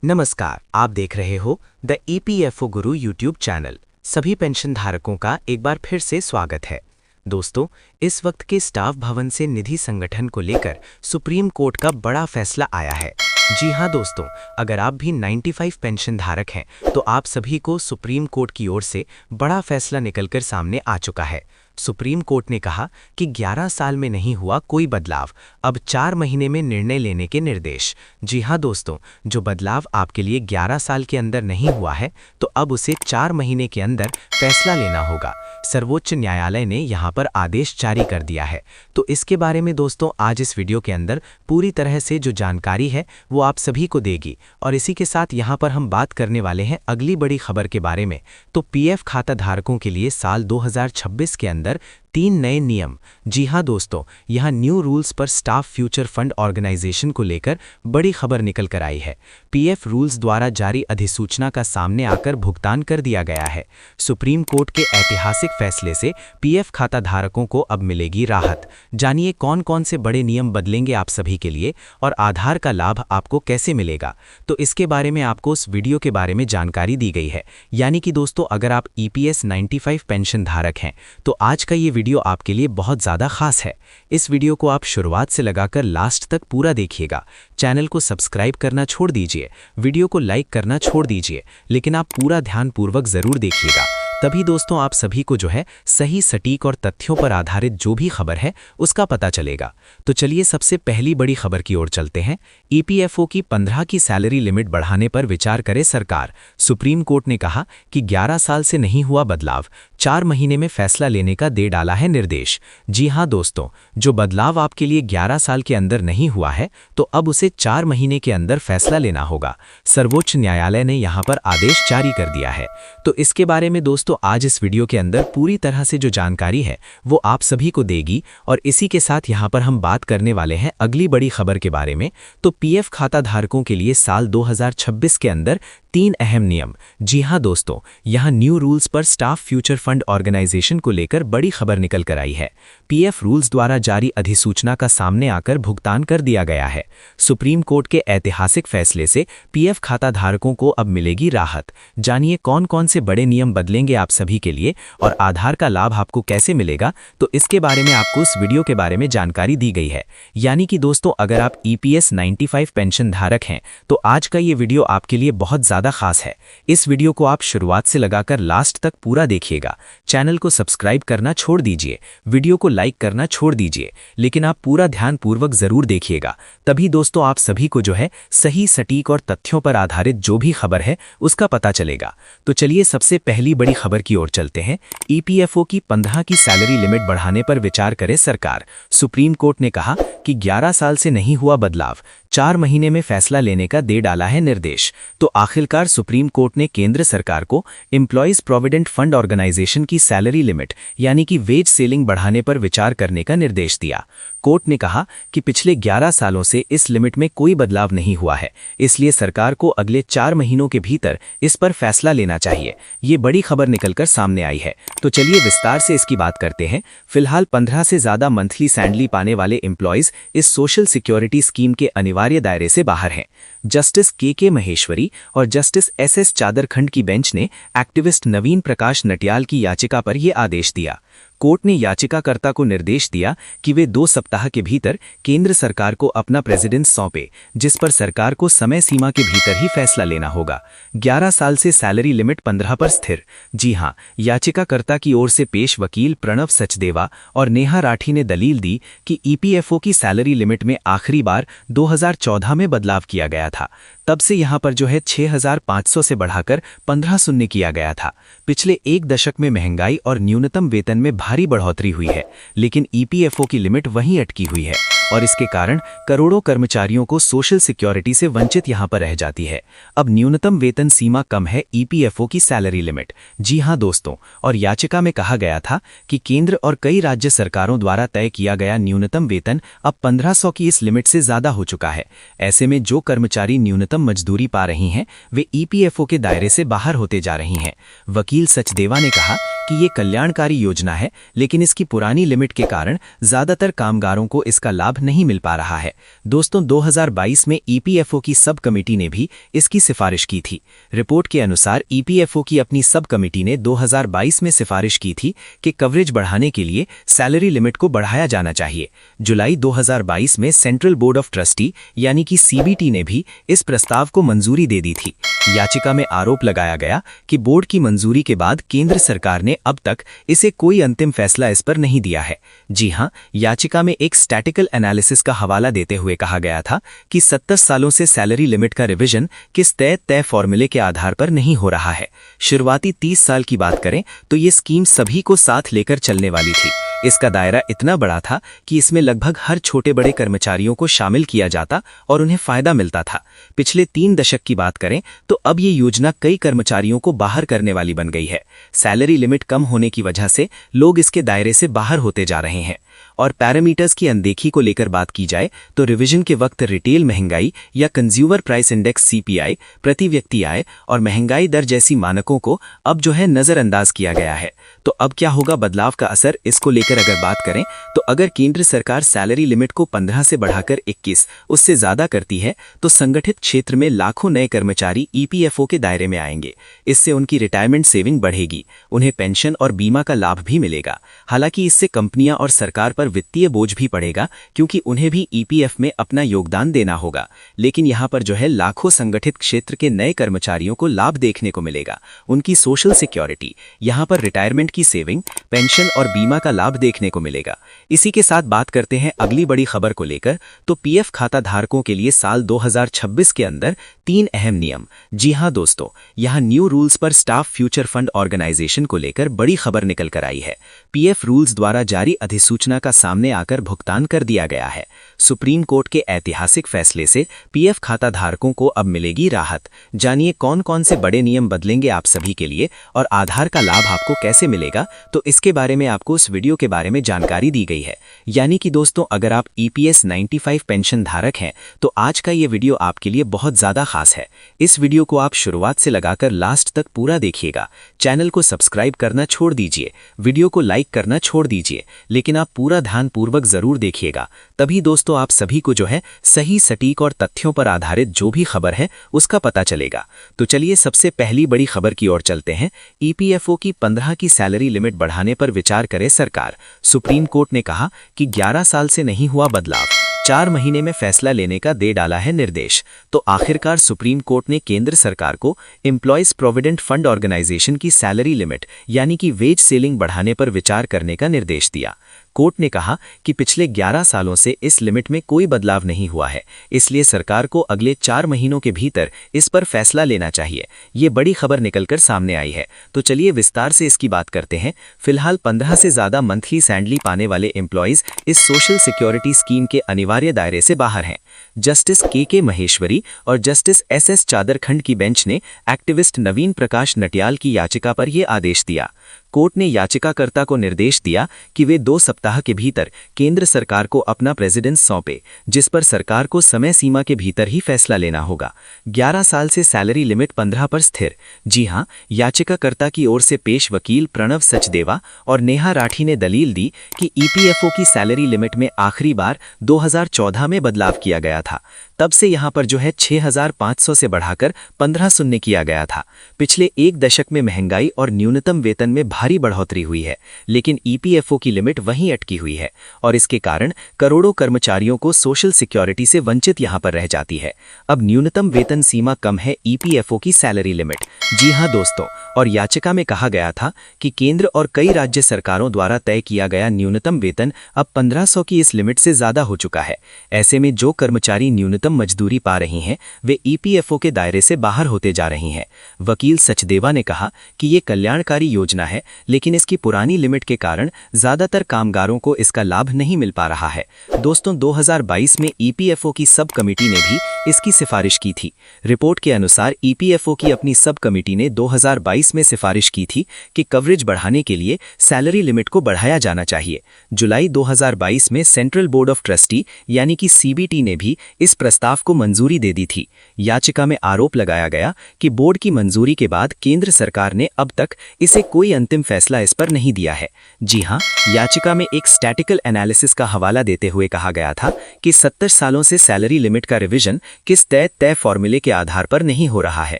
नमस्कार, आप देख रहे हो the EPFO Guru YouTube channel. सभी पेंशन धारकों का एक बार फिर से स्वागत है। दोस्तों, इस वक्त के स्टाफ भवन से निधि संगठन को लेकर सुप्रीम कोर्ट का बड़ा फैसला आया है। जी हां दोस्तों, अगर आप भी 95 पेंशन धारक हैं तो आप सभी को सुप्रीम कोर्ट की ओर से बड़ा फैसला निकलकर सामने आ चुका है। सुप्रीम कोर्ट ने कहा कि 11 साल में नहीं हुआ कोई बदलाव, अब 4 महीने में निर्णय लेने के निर्देश। जी हां दोस्तों, जो बदलाव आपके लिए 11 साल के अंदर नहीं हुआ है तो अब उसे 4 महीने के अंदर फैसला लेना होगा। सर्वोच्च न्यायालय ने यहां पर आदेश जारी कर दिया है। तो इसके बारे में दोस्तों आज इस वीडियो के अंदर पूरी तरह से जो जानकारी है वो आप सभी को देगी। और इसी के साथ यहां पर हम बात करने वाले हैं अगली बड़ी खबर के बारे में। तो पीएफ खाता धारकों के लिए साल 2026 के अंदर 3 नए नियम। जी हां दोस्तों, यहां न्यू रूल्स पर स्टाफ फ्यूचर फंड ऑर्गेनाइजेशन को लेकर बड़ी खबर निकल कर आई है। पीएफ रूल्स द्वारा जारी अधिसूचना का सामने आकर भुगतान कर दिया गया है। सुप्रीम कोर्ट के ऐतिहासिक फैसले से पीएफ खाता धारकों को अब मिलेगी राहत। जानिए कौन कौन से बड़े नियम बदलेंगे आप सभी के लिए और आधार का लाभ आपको कैसे मिलेगा। तो इसके बारे में आपको उस वीडियो के बारे में जानकारी दी गई है। यानी कि दोस्तों अगर आप ईपीएस 95 पेंशन धारक हैं तो आज का ये वीडियो आपके लिए बहुत ज़्यादा खास है। इस वीडियो को आप शुरुआत से लगाकर लास्ट तक पूरा देखिएगा। चैनल को सब्सक्राइब करना छोड़ दीजिए, वीडियो को लाइक करना छोड़ दीजिए, लेकिन आप पूरा ध्यानपूर्वक ज़रूर देखिएगा। तभी दोस्तों आप सभी को जो है सही, सटीक और तथ्यों पर आधारित जो भी खबर है उसका पता चलेगा। तो चलिए सबसे पहली बड़ी खबर की ओर चलते हैं। ईपीएफओ की 15 की सैलरी लिमिट बढ़ाने पर विचार करे सरकार। सुप्रीम कोर्ट ने कहा कि 11 साल से नहीं हुआ बदलाव, 4 महीने में फैसला लेने का दे डाला है निर्देश। जी हां दोस्तों, जो बदलाव आपके लिए 11 साल के अंदर नहीं हुआ है तो अब उसे 4 महीने के अंदर फैसला लेना होगा। सर्वोच्च न्यायालय ने यहां पर आदेश जारी कर दिया है। तो इसके बारे में दोस्तों आज इस वीडियो के अंदर पूरी तरह से जो जानकारी है वो आप सभी को देगी। और इसी के साथ यहां पर हम बात करने वाले हैं अगली बड़ी खबर के बारे में। तो पीएफ खाता धारकों के लिए साल 2026 के अंदर 3 अहम नियम। जी हां दोस्तों, यहां न्यू रूल्स पर स्टाफ फ्यूचर फंड ऑर्गेनाइजेशन को लेकर बड़ी खबर निकल कर आई है। पीएफ रूल्स द्वारा जारी अधिसूचना का सामने आकर भुगतान कर दिया गया है। सुप्रीम कोर्ट के ऐतिहासिक फैसले से पीएफ खाता धारकों को अब मिलेगी राहत। जानिए कौन कौन से बड़े नियम बदलेंगे आप सभी के लिए और आधार का लाभ आपको कैसे मिलेगा। तो इसके बारे में आपको इस वीडियो के बारे में जानकारी दी गई है। यानी कि दोस्तों अगर आप ईपीएस 95 पेंशन धारक हैं तो आज का ये वीडियो आपके लिए बहुत ज़्यादा खास है। इस वीडियो को आप शुरुआत से लगाकर लास्ट तक पूरा देखिएगा। चैनल को सब्सक्राइब करना छोड़ दीजिए, वीडियो को लाइक करना छोड़ दीजिए, लेकिन आप पूरा ध्यानपूर्वक जरूर देखिएगा। तभी दोस्तों आप सभी को जो है सही, सटीक और तथ्यों पर आधारित जो भी खबर है उसका पता चलेगा। तो चलिए सबसे पहली बड़ी खबर की ओर चलते हैं। ईपीएफओ की 15 की सैलरी लिमिट बढ़ाने पर विचार करे सरकार। सुप्रीम कोर्ट ने कहा कि 11 साल से नहीं हुआ बदलाव, 4 महीने में फैसला लेने का दे डाला है निर्देश। तो आखिरकार सुप्रीम कोर्ट ने केंद्र सरकार को एम्प्लॉइज प्रोविडेंट फंड ऑर्गेनाइजेशन की सैलरी लिमिट यानी कि वेज सीलिंग बढ़ाने पर विचार करने का निर्देश दिया। कोर्ट ने कहा कि पिछले 11 सालों से इस लिमिट में कोई बदलाव नहीं हुआ है, इसलिए सरकार को अगले 4 महीनों के भीतर इस पर फैसला लेना चाहिए। ये बड़ी खबर निकलकर सामने आई है। तो चलिए विस्तार से इसकी बात करते हैं। फिलहाल 15 से ज्यादा मंथली सैलरी पाने वाले एम्प्लॉइज इस सोशल सिक्योरिटी स्कीम के अनिवार्य दायरे से बाहर हैं। जस्टिस के महेश्वरी और जस्टिस एस चादरखंड की बेंच ने एक्टिविस्ट नवीन प्रकाश नटियाल की याचिका पर यह आदेश दिया। कोर्ट ने याचिकाकर्ता को निर्देश दिया कि वे 2 सप्ताह के भीतर केंद्र सरकार को अपना प्रेसिडेंस सौंपे, जिस पर सरकार को समय सीमा के भीतर ही फैसला लेना होगा। 11 साल से सैलरी लिमिट 15 पर स्थिर। जी हां, याचिकाकर्ता की ओर से पेश वकील प्रणव सचदेवा और नेहा राठी ने दलील दी कि ईपीएफओ की सैलरी लिमिट में आखिरी बार 2014 में बदलाव किया गया था। तब से यहां पर जो है 6500 से बढ़ाकर 1500 किया गया था। पिछले 1 दशक में महंगाई और न्यूनतम वेतन में भारी बढ़ोतरी हुई है, लेकिन ईपीएफओ की लिमिट वहीं अटकी हुई है और इसके कारण करोड़ों कर्मचारियों को सोशल सिक्योरिटी से वंचित यहां पर रह जाती है। अब न्यूनतम वेतन सीमा कम है ईपीएफओ की सैलरी लिमिट। जी हां दोस्तों, और याचिका में कहा गया था कि केंद्र और कई राज्य सरकारों द्वारा तय किया गया न्यूनतम वेतन अब 1500 की इस लिमिट से ज्यादा हो चुका है। ऐसे में जो कर्मचारी न्यूनतम मजदूरी पा रही हैं वे ईपीएफओ के दायरे से बाहर होते जा रही हैं। वकील सचदेवा ने कहा कि ये कल्याणकारी योजना है, लेकिन इसकी पुरानी लिमिट के कारण ज्यादातर कामगारों को इसका लाभ नहीं मिल पा रहा है। दोस्तों, 2022 में ईपीएफओ की सब कमेटी ने भी इसकी सिफारिश की थी। रिपोर्ट के अनुसार ईपीएफओ की अपनी सब कमेटी ने 2022 में सिफारिश की थी कि कवरेज बढ़ाने के लिए सैलरी लिमिट को बढ़ाया जाना चाहिए। जुलाई 2022 में सेंट्रल बोर्ड ऑफ ट्रस्टी यानी कि सीबीटी ने भी इस प्रस्ताव को मंजूरी दे दी थी। याचिका में आरोप लगाया गया कि बोर्ड की मंजूरी के बाद केंद्र सरकार ने अब तक इसे कोई अंतिम फैसला इस पर नहीं दिया है। जी हां, याचिका में एक स्टैटिकल एनालिसिस का हवाला देते हुए कहा गया था कि 70 सालों से सैलरी लिमिट का रिवीजन किस तय फॉर्मूले के आधार पर नहीं हो रहा है। शुरुआती 30 साल की बात करें तो ये स्कीम सभी को साथ लेकर चलने वाली थी। इसका दायरा इतना बड़ा था कि इसमें लगभग हर छोटे बड़े कर्मचारियों को शामिल किया जाता और उन्हें फायदा मिलता था। पिछले 3 दशक की बात करें तो अब ये योजना कई कर्मचारियों को बाहर करने वाली बन गई है। सैलरी लिमिट कम होने की वजह से लोग इसके दायरे से बाहर होते जा रहे हैं। और पैरामीटर्स की अनदेखी को लेकर बात की जाए तो रिवीजन के वक्त रिटेल महंगाई या कंज्यूमर प्राइस इंडेक्स सीपीआई, प्रति व्यक्ति आय और महंगाई दर जैसी मानकों को अब जो है नजरअंदाज किया गया है। तो अब क्या होगा बदलाव का असर, इसको लेकर अगर बात करें तो अगर केंद्र सरकार सैलरी लिमिट को 15 से बढ़ाकर 21 उससे ज्यादा करती है तो संगठित क्षेत्र में लाखों नए कर्मचारी ईपीएफओ के दायरे में आएंगे। इससे उनकी रिटायरमेंट सेविंग बढ़ेगी, उन्हें पेंशन और बीमा का लाभ भी मिलेगा। हालांकि इससे कंपनियां और सरकार पर वित्तीय बोझ भी पड़ेगा, क्योंकि उन्हें भी ईपीएफ में अपना योगदान देना होगा। लेकिन यहां पर जो है लाखों संगठित क्षेत्र के नए कर्मचारियों को लाभ देखने को मिलेगा। उनकी सोशल सिक्योरिटी, यहां पर रिटायरमेंट की सेविंग, पेंशन और बीमा का लाभ देखने को मिलेगा। इसी के साथ बात करते हैं अगली बड़ी खबर को लेकर, तो पीएफ खाता धारकों के लिए साल 2026 के अंदर 3 अहम नियम। जी हां दोस्तों, यहां न्यू रूल्स पर स्टाफ फ्यूचर फंड ऑर्गेनाइजेशन को लेकर बड़ी खबर निकल कर आई है। पीएफ रूल्स द्वारा जारी अधिसूचना का सामने आकर भुगतान कर दिया गया है। सुप्रीम कोर्ट के ऐतिहासिक फैसले से पीएफ खाता धारकों को अब मिलेगी राहत। जानिए कौन कौन से बड़े नियम बदलेंगे आप सभी के लिए और आधार का लाभ आपको कैसे मिलेगा, तो इसके बारे में आपको इस वीडियो के बारे में जानकारी दी गई है। यानी कि दोस्तों, अगर आप ईपीएस 95 पेंशन धारक हैं तो आज का ये वीडियो आपके लिए बहुत ज्यादा खास है। इस वीडियो को आप शुरुआत से लगाकर लास्ट तक पूरा देखिएगा। चैनल को सब्सक्राइब करना छोड़ दीजिए, वीडियो को लाइक करना छोड़ दीजिए, लेकिन आप पूरा ध्यानपूर्वक जरूर देखिएगा। तभी दोस्तों आप सभी को जो है सही, सटीक और तथ्यों पर आधारित जो भी खबर है उसका पता चलेगा। तो चलिए सबसे पहली बड़ी खबर की ओर चलते हैं। ईपीएफओ की 15 की सैलरी लिमिट बढ़ाने पर विचार करे सरकार। सुप्रीम कोर्ट ने कहा कि 11 साल से नहीं हुआ बदलाव, 4 महीने में फैसला लेने का दे डाला है निर्देश। तो आखिरकार सुप्रीम कोर्ट ने केंद्र सरकार को एम्प्लॉयज प्रोविडेंट फंड ऑर्गेनाइजेशन की सैलरी लिमिट यानी कि वेज सीलिंग बढ़ाने पर विचार करने का निर्देश दिया। कोर्ट ने कहा कि पिछले 11 सालों से इस लिमिट में कोई बदलाव नहीं हुआ है, इसलिए सरकार को अगले 4 महीनों के भीतर इस पर फैसला लेना चाहिए। ये बड़ी खबर निकलकर सामने आई है, तो चलिए विस्तार से इसकी बात करते हैं। फिलहाल 15 से ज्यादा मंथली सैलरी पाने वाले एम्प्लॉयज इस सोशल सिक्योरिटी स्कीम के अनिवार्य दायरे से बाहर हैं। जस्टिस के महेश्वरी और जस्टिस एस चादरखंड की बेंच ने एक्टिविस्ट नवीन प्रकाश नटियाल की याचिका पर यह आदेश दिया। कोर्ट ने याचिकाकर्ता को निर्देश दिया कि वे 2 सप्ताह के भीतर केंद्र सरकार को अपना प्रेसिडेंस सौंपे, जिस पर सरकार को समय सीमा के भीतर ही फैसला लेना होगा। 11 साल से सैलरी लिमिट 15 पर स्थिर। जी हां, याचिकाकर्ता की ओर से पेश वकील प्रणव सचदेवा और नेहा राठी ने दलील दी कि ईपीएफओ की सैलरी लिमिट में आखिरी बार 2014 में बदलाव किया गया था। तब से यहां पर जो है 6500 से बढ़ाकर 1500 किया गया था। पिछले 1 दशक में महंगाई और न्यूनतम वेतन में भारी बढ़ोतरी हुई है, लेकिन ईपीएफओ की लिमिट वहीं अटकी हुई है और इसके कारण करोड़ों कर्मचारियों को सोशल सिक्योरिटी से वंचित यहां पर रह जाती है। अब न्यूनतम वेतन सीमा कम है ईपीएफओ की सैलरी लिमिट। जी हां दोस्तों, और याचिका में कहा गया था कि केंद्र और कई राज्य सरकारों द्वारा तय किया गया न्यूनतम वेतन अब 1500 की इस लिमिट से ज्यादा हो चुका है। ऐसे में जो कर्मचारी न्यूनतम मजदूरी पा रही हैं वे ईपीएफओ के दायरे से बाहर होते जा रही हैं। वकील सचदेवा ने कहा कि ये कल्याणकारी योजना है, लेकिन इसकी पुरानी लिमिट के कारण ज्यादातर कामगारों को इसका लाभ नहीं मिल पा रहा है। दोस्तों, 2022 में ईपीएफओ की सब कमेटी ने भी इसकी सिफारिश की थी। रिपोर्ट के अनुसार ईपीएफओ की अपनी सब कमेटी ने 2022 में सिफारिश की थी कि कवरेज बढ़ाने के लिए सैलरी लिमिट को बढ़ाया जाना चाहिए। जुलाई 2022 में सेंट्रल बोर्ड ऑफ ट्रस्टी यानी कि सीबीटी ने भी इस प्रस्ताव को मंजूरी दे दी थी। याचिका में आरोप लगाया गया कि बोर्ड की मंजूरी के बाद केंद्र सरकार ने अब तक इसे कोई अंतिम फैसला इस पर नहीं दिया है। जी हां, याचिका में एक स्टैटिकल एनालिसिस का हवाला देते हुए कहा गया था कि 70 सालों से सैलरी लिमिट का रिवीजन किस तय फॉर्मूले के आधार पर नहीं हो रहा है।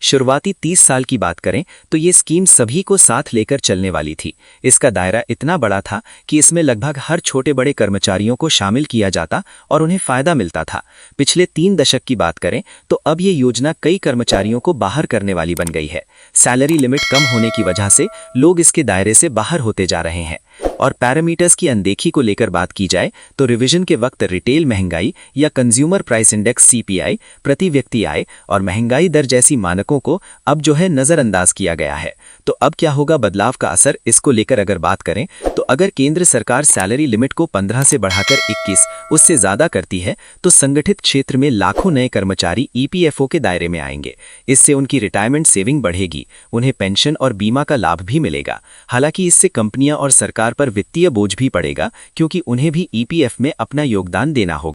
शुरुआती 30 साल की बात करें तो ये स्कीम सभी को साथ लेकर चलने वाली थी। इसका दायरा इतना बड़ा था कि इसमें लगभग हर छोटे बड़े कर्मचारियों को शामिल किया जाता और उन्हें फायदा मिलता था। पिछले 3 दशक की बात करें तो अब ये योजना कई कर्मचारियों को बाहर करने वाली बन गई है। सैलरी लिमिट कम होने की वजह से लोग इसके दायरे से बाहर होते जा रहे हैं। और पैरामीटर्स की अनदेखी को लेकर बात की जाए तो रिवीजन के वक्त रिटेल महंगाई या कंज्यूमर प्राइस इंडेक्स CPI, प्रति व्यक्ति आय और महंगाई दर जैसी मानकों को अब जो है नजरअंदाज किया गया है। तो अब क्या होगा बदलाव का असर, इसको लेकर अगर बात करें तो अगर केंद्र सरकार सैलरी लिमिट को 15 से बढ़ाकर 21 उससे ज्यादा करती है तो संगठित क्षेत्र में लाखों नए कर्मचारी EPFO के दायरे में आएंगे। इससे उनकी रिटायरमेंट सेविंग बढ़ेगी, उन्हें पेंशन और बीमा का लाभ भी मिलेगा। हालांकि इससे कंपनियां और सरकार पर वित्तीय बोझ भी पड़ेगा क्योंकि उन्हें भी EPF में अपना योगदान देना होगा।